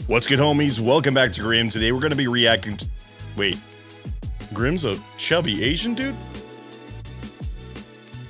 What's good, homies? Welcome back to Grim. Today we're going to be reacting to... Wait. Grim's a chubby Asian dude?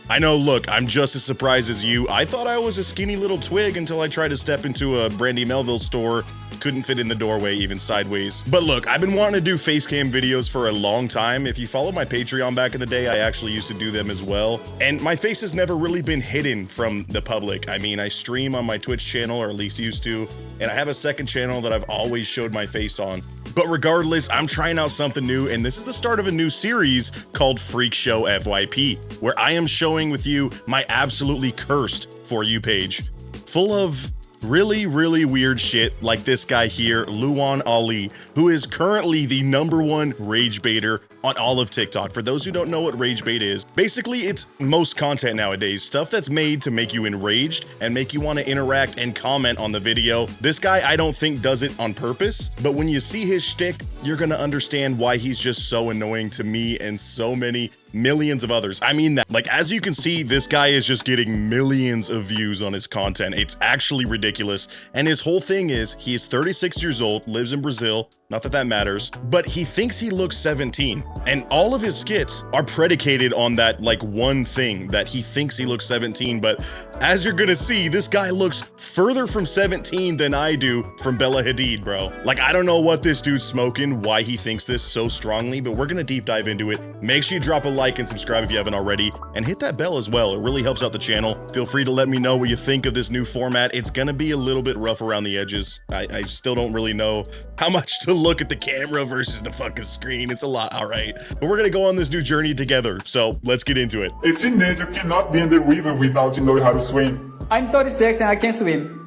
I know, look, I'm just as surprised as you. I thought I was a skinny little twig until I tried to step into a Brandy Melville store. Couldn't fit in the doorway, even sideways. But look, I've been wanting to do face cam videos for a long time. If you follow my Patreon back in the day, I actually used to do them as well. And my face has never really been hidden from the public. I mean, I stream on my Twitch channel, or at least used to, and I have a second channel that I've always showed my face on. But regardless, I'm trying out something new, and this is the start of a new series called Freak Show FYP, where I am showing with you my absolutely cursed For You page, full of really weird shit like this guy here, Luan Oli, who is currently the #1 rage baiter on all of TikTok. For those who don't know what rage bait is, basically it's most content nowadays, stuff that's made to make you enraged and make you want to interact and comment on the video. This guy, I don't think, does it on purpose, but when you see his shtick, you're gonna understand why he's just so annoying to me and so many millions of others. I mean that. Like, as you can see, this guy is just getting millions of views on his content. It's actually ridiculous. And his whole thing is, he is 36 years old, lives in Brazil, not that that matters, but he thinks he looks 17. And all of his skits are predicated on that, like, one thing, that he thinks he looks 17. But as you're gonna see, this guy looks further from 17 than I do from Bella Hadid, bro. Like, I don't know what this dude's smoking, why he thinks this so strongly, but we're gonna deep dive into it. Make sure you drop a like and subscribe if you haven't already, and hit that bell as well. It really helps out the channel. Feel free to let me know what you think of this new format. It's gonna be a little bit rough around the edges. I still don't really know how much to look at the camera versus the fucking screen. It's a lot, all right. But we're gonna go on this new journey together, so let's get into it. A teenager cannot be in the river without knowing how to swim. I'm 36 and I can't swim.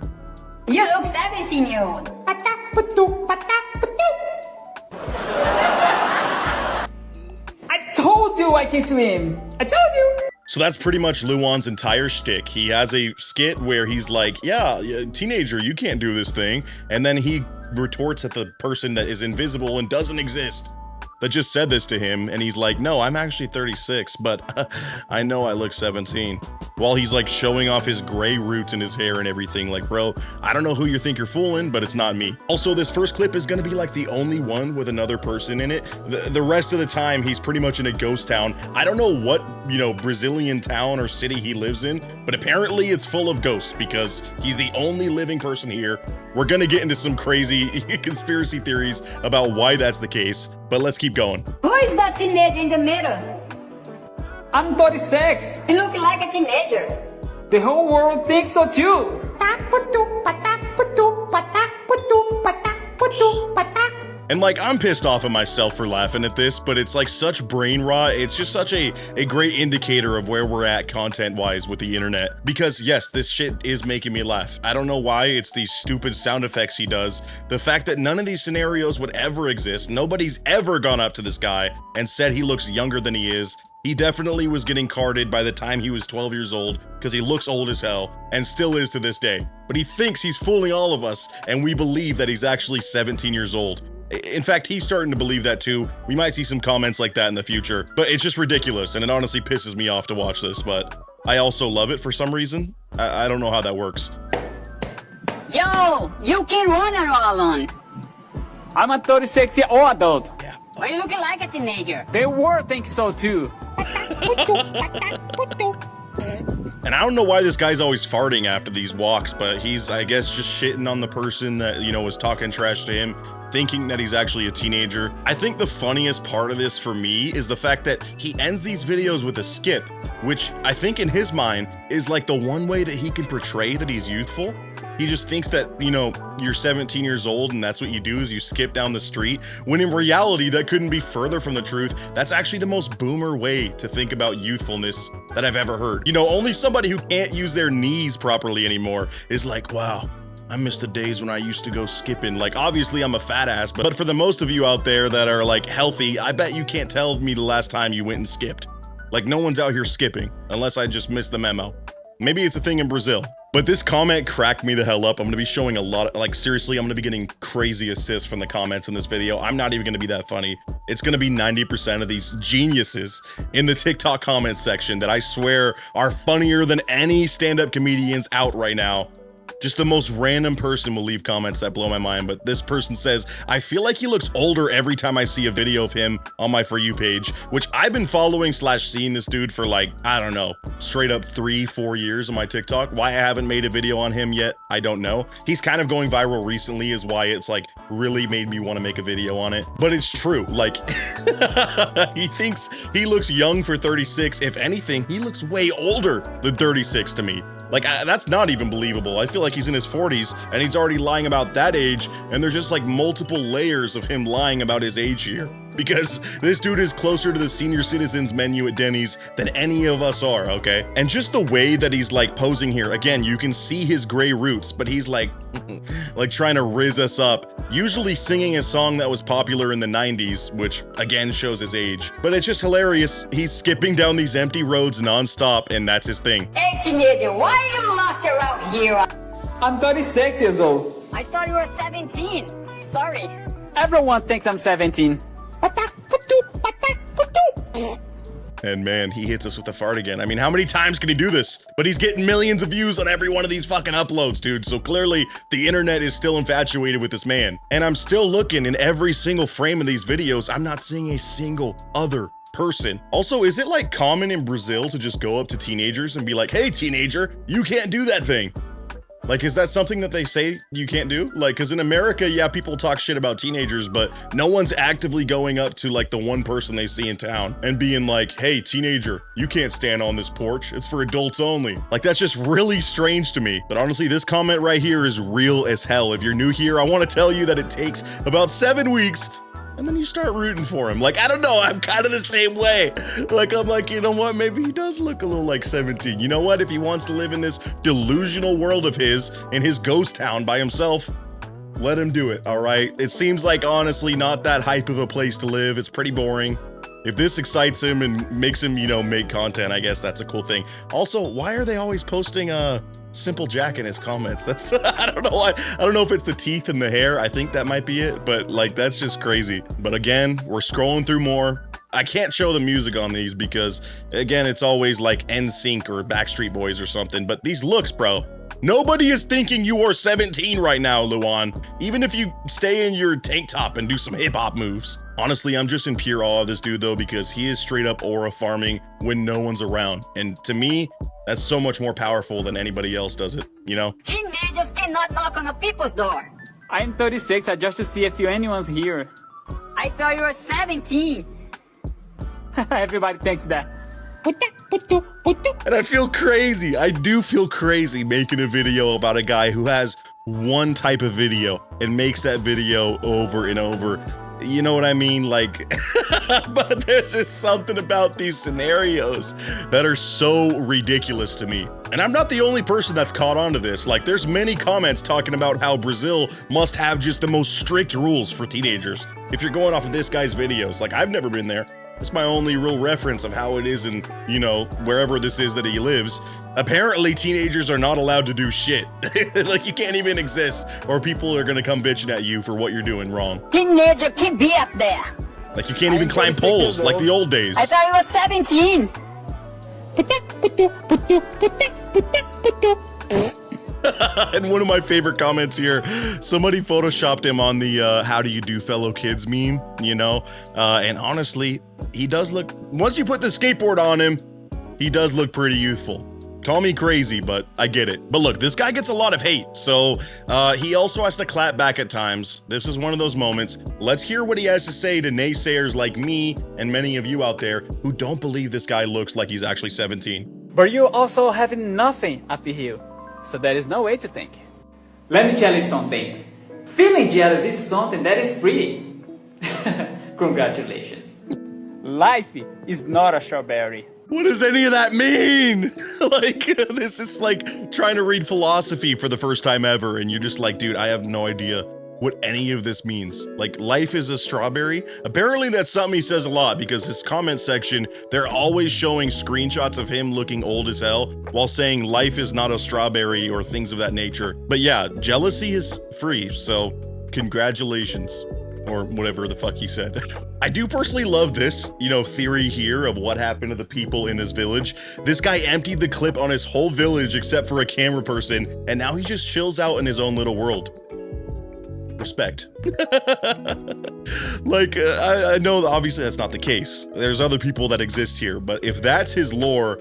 You look 17-year-old. I told you I can swim. I told you. So that's pretty much Luan's entire shtick. He has a skit where he's like, yeah, teenager, you can't do this thing. And then he retorts at the person that is invisible and doesn't exist, that just said this to him, and he's like, no, I'm actually 36, but I know I look 17. While he's like showing off his gray roots in his hair and everything. Like, bro, I don't know who you think you're fooling, but it's not me. Also, this first clip is gonna be like the only one with another person in it. The rest of the time, he's pretty much in a ghost town. I don't know what, Brazilian town or city he lives in, but apparently it's full of ghosts because he's the only living person here. We're gonna get into some crazy conspiracy theories about why that's the case, but let's keep going. Who is that teenager in the middle? I'm 36. You look like a teenager. The whole world thinks so too. And like, I'm pissed off at myself for laughing at this, but it's like such brain rot. It's just such a great indicator of where we're at content-wise with the internet. Because yes, this shit is making me laugh. I don't know why. It's these stupid sound effects he does. The fact that none of these scenarios would ever exist. Nobody's ever gone up to this guy and said he looks younger than he is. He definitely was getting carded by the time he was 12 years old because he looks old as hell and still is to this day. But he thinks he's fooling all of us and we believe that he's actually 17 years old. In fact, he's starting to believe that too. We might see some comments like that in the future, but it's just ridiculous and it honestly pisses me off to watch this, but I also love it for some reason. I don't know how that works. Yo, you can run alone. I'm a 36-year-old adult. Yeah. Why you looking like a teenager? The world thinks so too. And I don't know why this guy's always farting after these walks, but he's, I guess, just shitting on the person that, was talking trash to him, thinking that he's actually a teenager. I think the funniest part of this for me is the fact that he ends these videos with a skip, which I think in his mind is like the one way that he can portray that he's youthful. He just thinks that, you're 17 years old and that's what you do is you skip down the street, when in reality, that couldn't be further from the truth. That's actually the most boomer way to think about youthfulness that I've ever heard. Only somebody who can't use their knees properly anymore is like, wow, I miss the days when I used to go skipping. Like, obviously I'm a fat ass, but for the most of you out there that are like healthy, I bet you can't tell me the last time you went and skipped. Like, no one's out here skipping, unless I just missed the memo. Maybe it's a thing in Brazil. But this comment cracked me the hell up. I'm gonna be showing a lot of, like, seriously, I'm gonna be getting crazy assists from the comments in this video. I'm not even gonna be that funny. It's gonna be 90% of these geniuses in the TikTok comments section that I swear are funnier than any stand-up comedians out right now. Just the most random person will leave comments that blow my mind, but this person says, I feel like he looks older every time I see a video of him on my For You page, which I've been following / seeing this dude for like, I don't know, straight up 3-4 years on my TikTok. Why I haven't made a video on him yet, I don't know. He's kind of going viral recently is why it's like really made me want to make a video on it. But it's true, like, he thinks he looks young for 36. If anything, he looks way older than 36 to me. Like, that's not even believable. I feel like he's in his 40s and he's already lying about that age, and there's just like multiple layers of him lying about his age here. Because this dude is closer to the senior citizens menu at Denny's than any of us are, okay? And just the way that he's like posing here, again, you can see his gray roots, but he's like, like trying to rizz us up, usually singing a song that was popular in the 90s, which again shows his age. But it's just hilarious. He's skipping down these empty roads nonstop, and that's his thing. Hey, teenager, why are you lost around here? I'm 36 years old. I thought you were 17. Sorry. Everyone thinks I'm 17. And man, he hits us with a fart again. I mean, how many times can he do this? But he's getting millions of views on every one of these fucking uploads, dude. So clearly the internet is still infatuated with this man. And I'm still looking in every single frame of these videos. I'm not seeing a single other person. Also, is it like common in Brazil to just go up to teenagers and be like, hey, teenager, you can't do that thing? Like, is that something that they say you can't do? Like, because in America, yeah, people talk shit about teenagers, but no one's actively going up to like the one person they see in town and being like, hey, teenager, you can't stand on this porch. It's for adults only. Like, that's just really strange to me. But honestly, this comment right here is real as hell. If you're new here, I want to tell you that it takes about 7 weeks and then you start rooting for him. Like, I don't know, I'm kind of the same way. Like, I'm like, you know what, maybe he does look a little like 17. You know what, if he wants to live in this delusional world of his, in his ghost town by himself, let him do it, all right? It seems like, honestly, not that hype of a place to live. It's pretty boring. If this excites him and makes him, you know, make content, I guess that's a cool thing. Also, why are they always posting Simple Jack in his comments? That's, I don't know why. I don't know if it's the teeth and the hair. I think that might be it, but like, that's just crazy. But again, we're scrolling through more. I can't show the music on these because, again, it's always like NSYNC or Backstreet Boys or something. But these looks, bro. Nobody is thinking you are 17 right now, Luan. Even if you stay in your tank top and do some hip hop moves. Honestly, I'm just in pure awe of this dude though, because he is straight up aura farming when no one's around. And to me, that's so much more powerful than anybody else does it, you know? Teenagers cannot knock on a people's door. I'm 36, just to see if anyone's here. I thought you were 17. Everybody thinks that. And I feel crazy. I do feel crazy making a video about a guy who has one type of video and makes that video over and over. You know what I mean? Like, but there's just something about these scenarios that are so ridiculous to me. And I'm not the only person that's caught on to this. Like, there's many comments talking about how Brazil must have just the most strict rules for teenagers. If you're going off of this guy's videos, like, I've never been there. It's my only real reference of how it is in, you know, wherever this is that he lives. Apparently, teenagers are not allowed to do shit. Like, you can't even exist, or people are gonna come bitching at you for what you're doing wrong. Teenager can be up there. Like, you can't even climb poles like the old days. I thought you were 17. And one of my favorite comments here, somebody photoshopped him on the how do you do fellow kids meme, you know? And honestly, he does look, once you put the skateboard on him, he does look pretty youthful. Call me crazy, but I get it. But look, this guy gets a lot of hate, so he also has to clap back at times. This is one of those moments. Let's hear what he has to say to naysayers like me and many of you out there who don't believe this guy looks like he's actually 17. But you also have nothing up here, so there is no way to think. Let me tell you something. Feeling jealous is something that is free. Congratulations. Life is not a strawberry. What does any of that mean? Like, this is like trying to read philosophy for the first time ever, and you're just like, dude, I have no idea what any of this means. Like, life is a strawberry? Apparently that's something he says a lot, because his comment section, they're always showing screenshots of him looking old as hell while saying life is not a strawberry or things of that nature. But yeah, jealousy is free, so congratulations. or whatever the fuck he said. I do personally love this, you know, theory here of what happened to the people in this village. This guy emptied the clip on his whole village except for a camera person, and now he just chills out in his own little world. Respect. Like, I know that obviously that's not the case. There's other people that exist here, but if that's his lore,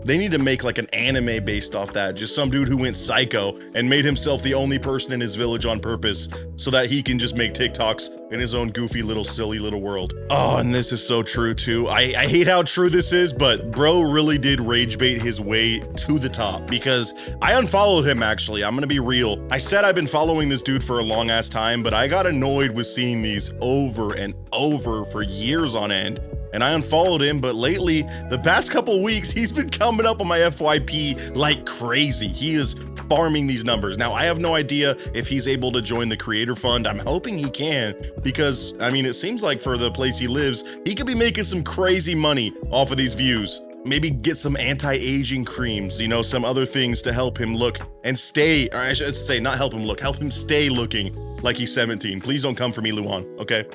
they need to make like an anime based off that. Just some dude who went psycho and made himself the only person in his village on purpose so that he can just make TikToks in his own goofy little silly little world. Oh, and this is so true too. I hate how true this is, but bro really did rage bait his way to the top because I unfollowed him actually. I'm gonna be real. I said I've been following this dude for a long ass time, but I got annoyed with seeing these over and over for years on end. And I unfollowed him, but lately, the past couple weeks, he's been coming up on my FYP like crazy. He is farming these numbers. Now, I have no idea if he's able to join the creator fund. I'm hoping he can because, I mean, it seems like for the place he lives, he could be making some crazy money off of these views. Maybe get some anti-aging creams, you know, some other things to help him look and stay, or I should say not help him look, help him stay looking like he's 17. Please don't come for me, Luan, okay?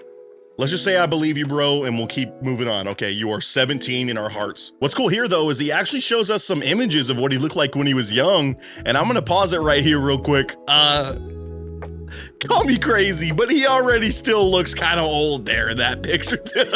Let's just say I believe you, bro, and we'll keep moving on. Okay, you are 17 in our hearts. What's cool here, though, is he actually shows us some images of what he looked like when he was young, and I'm gonna pause it right here real quick. Call me crazy, but he already still looks kind of old there in that picture, too.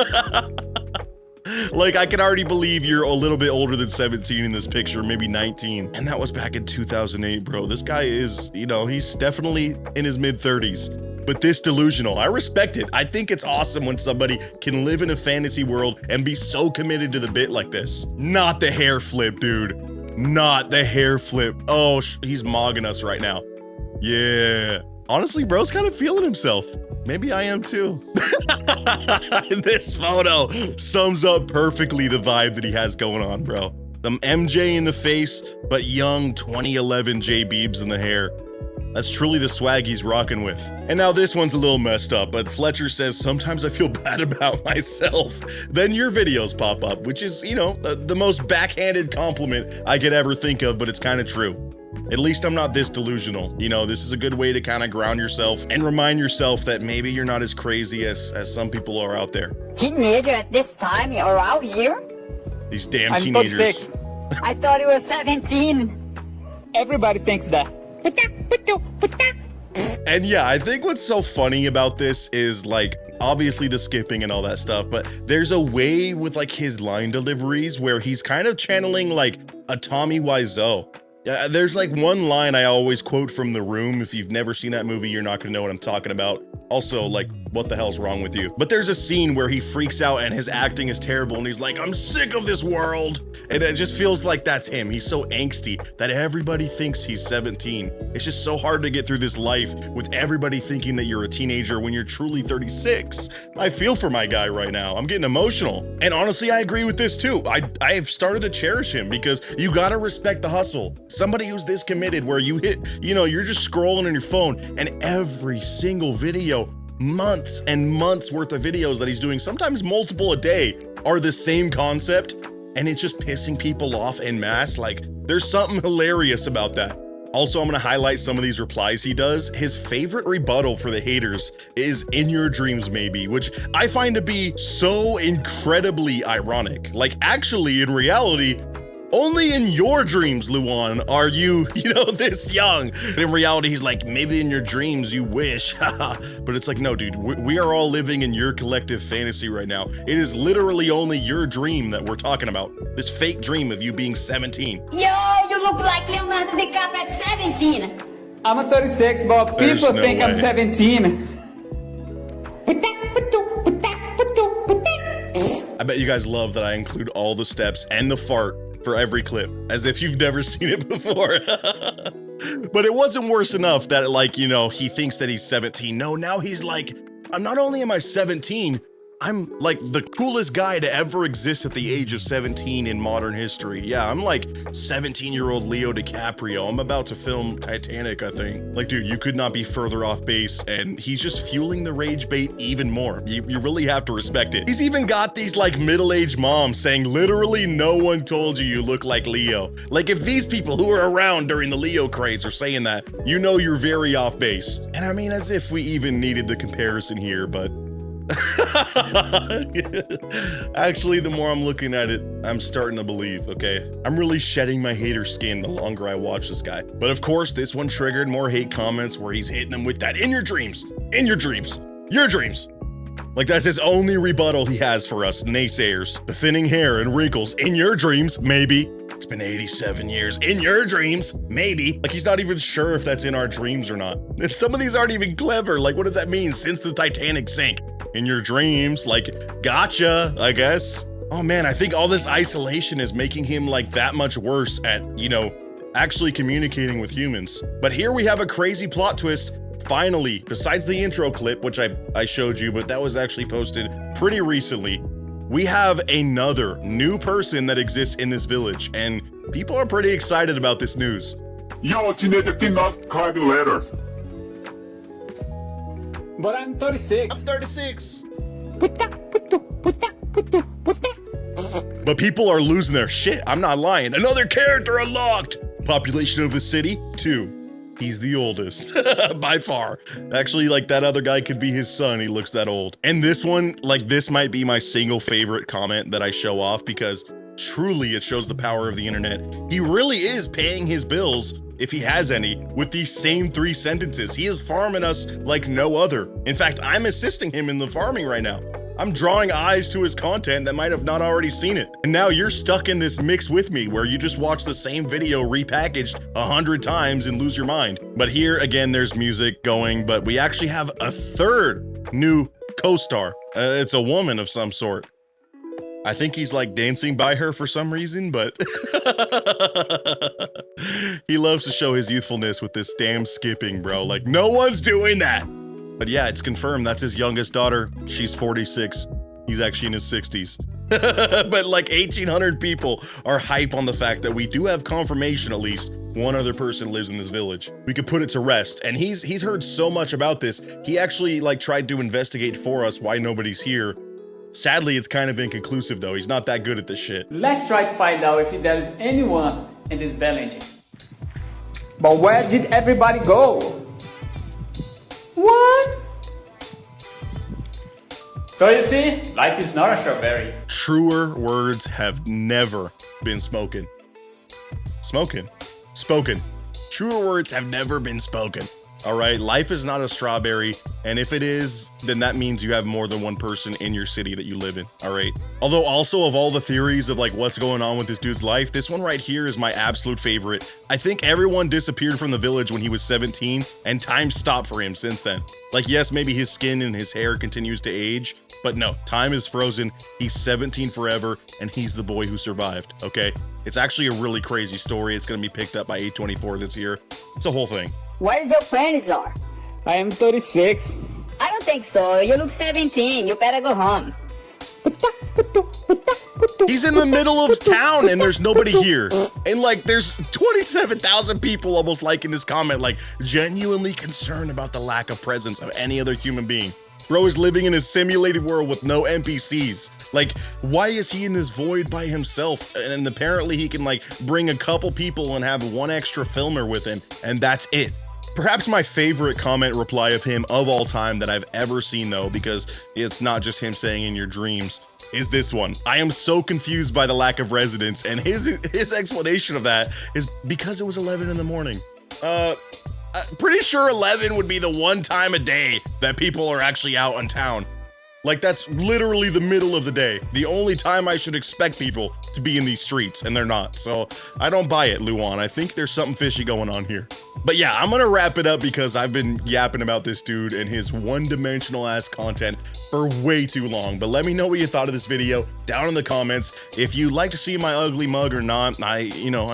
Like, I can already believe you're a little bit older than 17 in this picture, maybe 19. And that was back in 2008, bro. This guy is, you know, he's definitely in his mid-30s. But this delusional, I respect it. I think it's awesome when somebody can live in a fantasy world and be so committed to the bit like this. Not the hair flip, dude. Not the hair flip. Oh, he's mogging us right now. Yeah. Honestly, bro's kind of feeling himself. Maybe I am too. This photo sums up perfectly the vibe that he has going on, bro. The MJ in the face, but young 2011 J Beebs in the hair. That's truly the swag he's rocking with. And now this one's a little messed up, but Fletcher says, sometimes I feel bad about myself. Then your videos pop up, which is, you know, the most backhanded compliment I could ever think of, but it's kind of true. At least I'm not this delusional. You know, this is a good way to kind of ground yourself and remind yourself that maybe you're not as crazy as some people are out there. Teenager at this time you're out here? These damn I'm teenagers. 36. I thought you were 17. Everybody thinks that. And yeah, I think what's so funny about this is like, obviously the skipping and all that stuff, but there's a way with like his line deliveries where he's kind of channeling like a Tommy Wiseau. Yeah, there's like one line I always quote from The Room. If you've never seen that movie, you're not gonna know what I'm talking about. Also, like, what the hell's wrong with you? But there's a scene where he freaks out and his acting is terrible and he's like, I'm sick of this world. And it just feels like that's him. He's so angsty that everybody thinks he's 17. It's just so hard to get through this life with everybody thinking that you're a teenager when you're truly 36. I feel for my guy right now. I'm getting emotional. And honestly, I agree with this too. I've started to cherish him because you gotta respect the hustle. Somebody who's this committed where you hit, you know, you're just scrolling on your phone and every single video, months and months worth of videos that he's doing, sometimes multiple a day, are the same concept, and it's just pissing people off en masse. Like, there's something hilarious about that. Also, I'm gonna highlight some of these replies he does. His favorite rebuttal for the haters is "in your dreams maybe," which I find to be so incredibly ironic. Like, actually, in reality, only in your dreams, Luan, are you know, this young. And in reality, he's like, maybe in your dreams you wish, but it's like, no, dude, we are all living in your collective fantasy right now. It is literally only your dream that we're talking about. This fake dream of you being 17. Yo, you look like Leonardo DiCaprio at 17. I'm a 36, but There's people no think I'm way. 17. I bet you guys love that I include all the steps and the fart for every clip, as if you've never seen it before. But it wasn't worse enough that, like, you know, he thinks that he's 17. No, now he's like, not only am I 17, I'm like the coolest guy to ever exist at the age of 17 in modern history. Yeah, I'm like 17-year-old Leo DiCaprio. I'm about to film Titanic, I think. Like, dude, you could not be further off base, and he's just fueling the rage bait even more. You really have to respect it. He's even got these like middle-aged moms saying literally no one told you look like Leo. Like, if these people who were around during the Leo craze are saying that, you know you're very off base. And I mean, as if we even needed the comparison here, but actually, the more I'm looking at it, I'm starting to believe, okay? I'm really shedding my hater skin the longer I watch this guy. But of course, this one triggered more hate comments where he's hitting them with that in your dreams, your dreams. Like that's his only rebuttal he has for us naysayers. The thinning hair and wrinkles in your dreams, maybe. It's been 87 years in your dreams, maybe. Like he's not even sure if that's in our dreams or not. And some of these aren't even clever. Like, what does that mean? Since the Titanic sank. In your dreams, like, gotcha, I guess. Oh man, I think all this isolation is making him like that much worse at, you know, actually communicating with humans. But here we have a crazy plot twist. Finally, besides the intro clip, which I showed you, but that was actually posted pretty recently, we have another new person that exists in this village, and people are pretty excited about this news. Yo, teenager cannot climb ladders. But I'm 36. I'm 36. But people are losing their shit. I'm not lying. Another character unlocked. Population of the city, 2. He's the oldest by far. Actually, like that other guy could be his son. He looks that old. And this one, like this might be my single favorite comment that I show off because truly it shows the power of the internet. He really is paying his bills, if he has any, with these same 3 sentences. He is farming us like no other. In fact, I'm assisting him in the farming right now. I'm drawing eyes to his content that might have not already seen it. And now you're stuck in this mix with me where you just watch the same video repackaged 100 times and lose your mind. But here again, there's music going, but we actually have a 3rd new co-star. It's a woman of some sort. I think he's like dancing by her for some reason, but he loves to show his youthfulness with this damn skipping, bro. Like no one's doing that. But yeah, it's confirmed that's his youngest daughter. She's 46. He's actually in his 60s. But like 1,800 people are hype on the fact that we do have confirmation at least one other person lives in this village. We could put it to rest. And he's heard so much about this. He actually like tried to investigate for us why nobody's here. Sadly, it's kind of inconclusive though. He's not that good at this shit. Let's try to find out if there is anyone in this village. But where did everybody go? What? So you see, life is not a strawberry. Truer words have never been spoken. Spoken. Truer words have never been spoken. All right, life is not a strawberry, and if it is, then that means you have more than one person in your city that you live in, all right? Although also of all the theories of like what's going on with this dude's life, this one right here is my absolute favorite. I think everyone disappeared from the village when he was 17, and time stopped for him since then. Like, yes, maybe his skin and his hair continues to age, but no, time is frozen. He's 17 forever, and he's the boy who survived, okay? It's actually a really crazy story. It's gonna be picked up by A24 this year. It's a whole thing. Where is your parents are? I am 36. I don't think so. You look 17. You better go home. He's in the middle of town and there's nobody here. And like there's 27,000 people almost liking this comment, like genuinely concerned about the lack of presence of any other human being. Bro is living in a simulated world with no NPCs. Like, why is he in this void by himself? And apparently he can like bring a couple people and have one extra filmer with him, and that's it. Perhaps my favorite comment reply of him of all time that I've ever seen though, because it's not just him saying in your dreams, is this one. I am so confused by the lack of residents, and his explanation of that is because it was 11 in the morning. Pretty sure 11 would be the one time a day that people are actually out in town. Like that's literally the middle of the day. The only time I should expect people to be in these streets, and they're not. So I don't buy it, Luan. I think there's something fishy going on here. But yeah, I'm gonna wrap it up because I've been yapping about this dude and his one-dimensional ass content for way too long. But let me know what you thought of this video down in the comments. If you'd like to see my ugly mug or not, I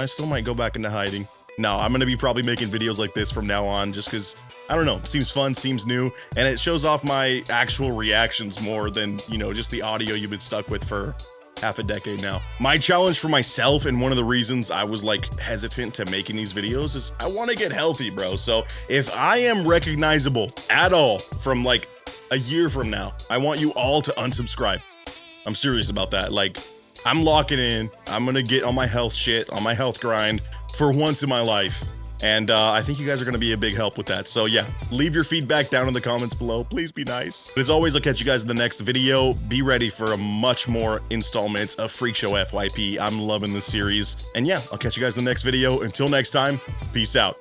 still might go back into hiding. No, I'm gonna be probably making videos like this from now on just because I don't know, seems fun, seems new, and it shows off my actual reactions more than, you know, just the audio you've been stuck with for half a decade now. My challenge for myself, and one of the reasons I was like hesitant to making these videos, is I want to get healthy, bro. So if I am recognizable at all from like a year from now, I want you all to unsubscribe. I'm serious about that. Like, I'm locking in. I'm gonna get on my health shit, on my health grind for once in my life. And I think you guys are gonna be a big help with that. So yeah, leave your feedback down in the comments below. Please be nice. But as always, I'll catch you guys in the next video. Be ready for a much more installment of Freak Show FYP. I'm loving this series. And yeah, I'll catch you guys in the next video. Until next time, peace out.